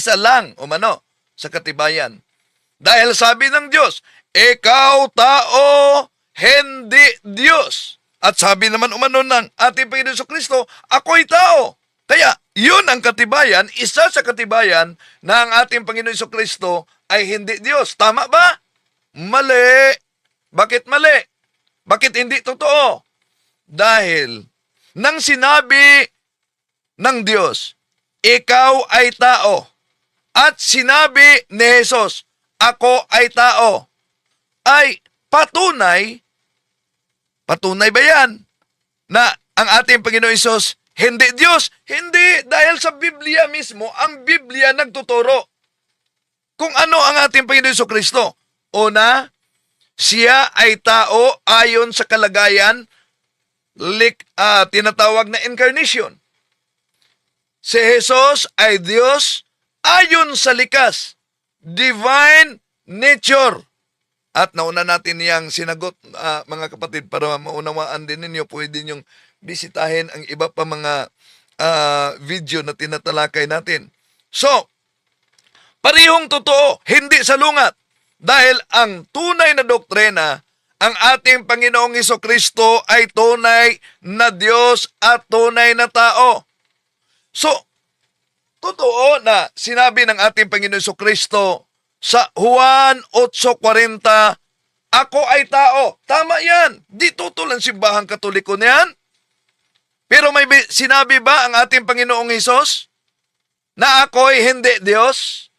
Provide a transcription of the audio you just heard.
isa lang umano sa katibayan. Dahil sabi ng Diyos, ikaw tao, hindi Diyos. At sabi naman umano ng ating Panginoon Jesucristo, ako'y tao. Kaya, yun ang katibayan, isa sa katibayan na ang ating Panginoon Jesucristo ay hindi Diyos. Tama ba? Mali. Bakit mali? Bakit hindi totoo? Dahil, nang sinabi ng Diyos, ikaw ay tao. At sinabi ni Jesus, ako ay tao. Ay patunay ba yan na ang ating Panginoon Hesus hindi Diyos? Hindi, dahil sa Biblia mismo, ang Biblia nagtuturo kung ano ang ating Panginoon Jesucristo. Una, siya ay tao ayon sa kalagayan, tinatawag na incarnation. Si Jesus ay Diyos ayon sa likas, divine nature. At nauna natin niyang sinagot, mga kapatid, para maunawaan din ninyo, pwede ninyong bisitahin ang iba pa mga video na tinatalakay natin. So, parehong totoo, hindi salungat. Dahil ang tunay na doktrina, ang ating Panginoong Hesukristo ay tunay na Diyos at tunay na tao. So, totoo na sinabi ng ating Panginoong Hesukristo sa Juan 8:40, ako ay tao. Tama yan. Di tutulan simbahang Katoliko niyan. Pero may sinabi ba ang ating Panginoong Hesus na ako'y hindi Diyos?